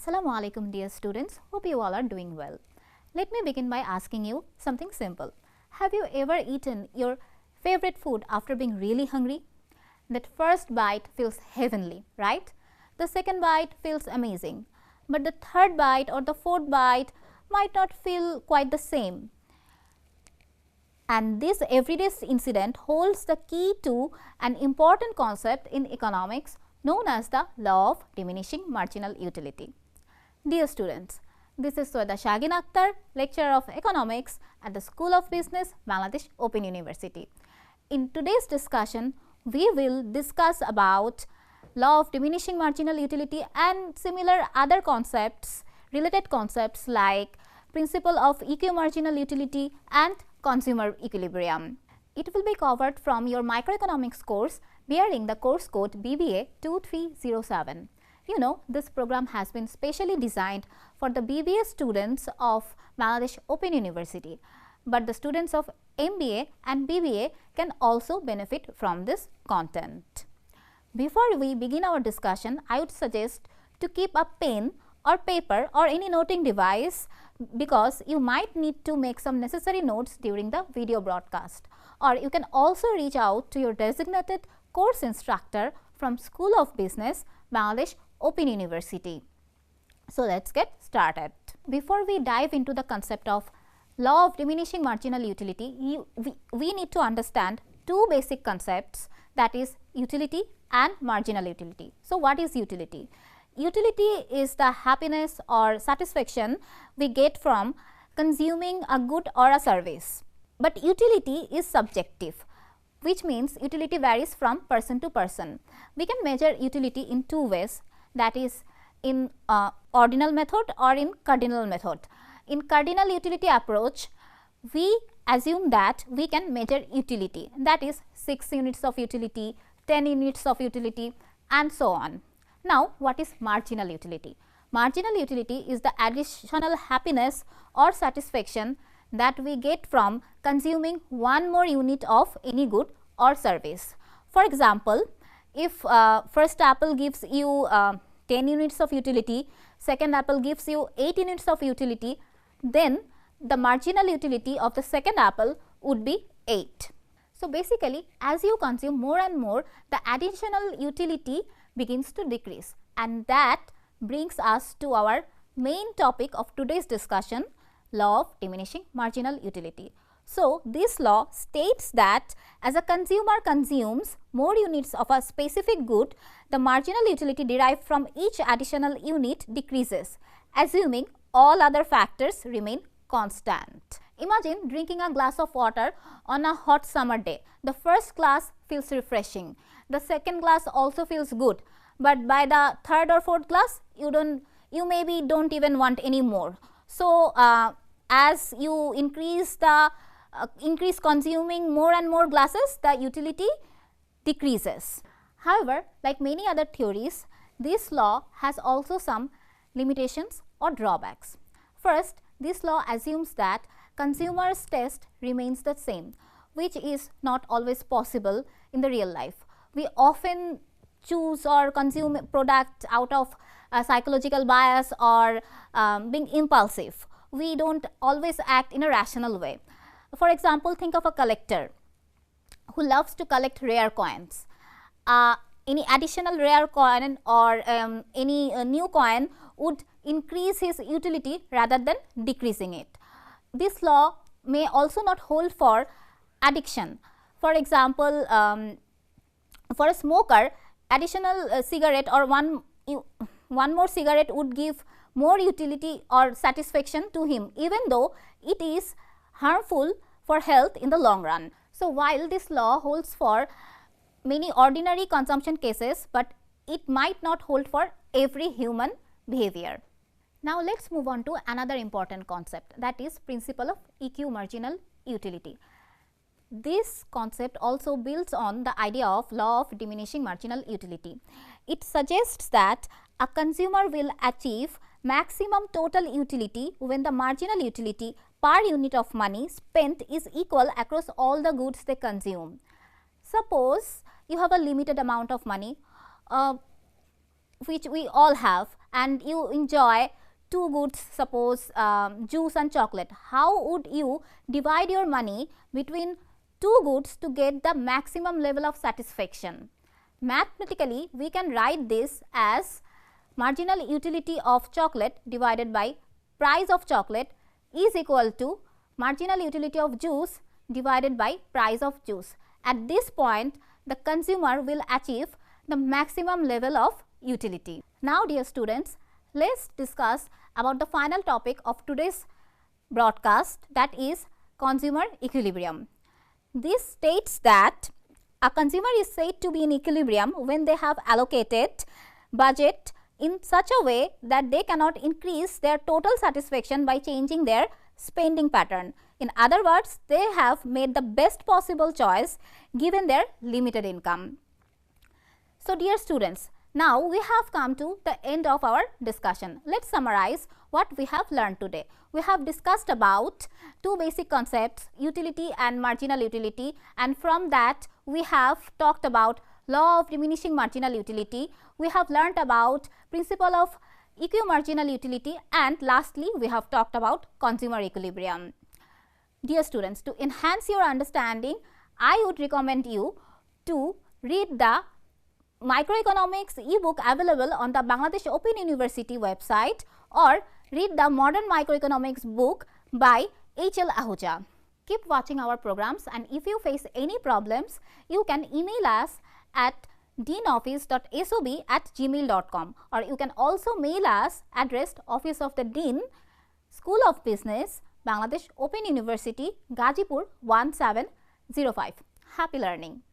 Assalamu alaikum dear students, hope you all are doing well. Let me begin by asking you something simple. Have you ever eaten your favorite food after being really hungry? That first bite feels heavenly, right? The second bite feels amazing, but the third bite or the fourth bite might not feel quite the same. And this everyday incident holds the key to an important concept in economics known as the law of diminishing marginal utility. Dear students, this is Soeda Shagin Akhtar, lecturer of economics at the School of Business, Bangladesh Open University. In today's discussion, we will discuss about law of diminishing marginal utility and similar other concepts, related concepts like principle of EQ marginal utility and consumer equilibrium. It will be covered from your microeconomics course bearing the course code BBA 2307. You know, this program has been specially designed for the BBA students of Bangladesh Open University, but the students of MBA and BBA can also benefit from this content. Before we begin our discussion, I would suggest to keep a pen or paper or any noting device because you might need to make some necessary notes during the video broadcast, or you can also reach out to your designated course instructor from School of Business, Bangladesh Open University. So let's get started. Before we dive into the concept of law of diminishing marginal utility, we need to understand two basic concepts, that is utility and marginal utility. So what is utility? Utility is the happiness or satisfaction we get from consuming a good or a service. But utility is subjective, which means utility varies from person to person. We can measure utility in two ways, that is in ordinal method or in cardinal method. In cardinal utility approach, we assume that we can measure utility, that is 6 units of utility, 10 units of utility and so on. Now, what is marginal utility? Marginal utility is the additional happiness or satisfaction that we get from consuming one more unit of any good or service. For example, if first apple gives you 10 units of utility, second apple gives you 8 units of utility, then the marginal utility of the second apple would be 8. So basically, as you consume more and more, the additional utility begins to decrease, and that brings us to our main topic of today's discussion, law of diminishing marginal utility. So this law states that as a consumer consumes more units of a specific good, the marginal utility derived from each additional unit decreases, assuming all other factors remain constant. Imagine drinking a glass of water on a hot summer day. The first glass feels refreshing. The second glass also feels good, but by the third or fourth glass, you maybe don't even want any more. So as you increase consuming more and more glasses, the utility decreases. However, like many other theories, this law has also some limitations or drawbacks. First, this law assumes that consumer's taste remains the same, which is not always possible in the real life. We often choose or consume product out of psychological bias or being impulsive. We don't always act in a rational way. For example, think of a collector who loves to collect rare coins. Any additional rare coin or any new coin would increase his utility rather than decreasing it. This law may also not hold for addiction. For example, for a smoker, additional cigarette or one more cigarette would give more utility or satisfaction to him, even though it is harmful for health in the long run. So while this law holds for many ordinary consumption cases, but it might not hold for every human behavior. Now let's move on to another important concept, that is principle of EQ marginal utility. This concept also builds on the idea of law of diminishing marginal utility. It suggests that a consumer will achieve maximum total utility when the marginal utility per unit of money spent is equal across all the goods they consume. Suppose you have a limited amount of money, which we all have, and you enjoy two goods, suppose juice and chocolate, how would you divide your money between two goods to get the maximum level of satisfaction? Mathematically, we can write this as marginal utility of chocolate divided by price of chocolate is equal to marginal utility of juice divided by price of juice. At this point, the consumer will achieve the maximum level of utility. Now, dear students, let's discuss about the final topic of today's broadcast, that is consumer equilibrium. This states that a consumer is said to be in equilibrium when they have allocated budget in such a way that they cannot increase their total satisfaction by changing their spending pattern. In other words, they have made the best possible choice given their limited income. So, dear students, now we have come to the end of our discussion. Let's summarize what we have learned today. We have discussed about two basic concepts, utility and marginal utility, and from that we have talked about law of diminishing marginal utility. We have learned about principle of equimarginal utility, and lastly we have talked about consumer equilibrium. Dear students, to enhance your understanding, I would recommend you to read the Microeconomics ebook available on the Bangladesh Open University website, or read the Modern Microeconomics book by H.L. Ahuja. Keep watching our programs, and if you face any problems, you can email us at deanoffice.sob@gmail.com, or you can also mail us addressed Office of the Dean, School of Business, Bangladesh Open University, Gazipur 1705. Happy learning.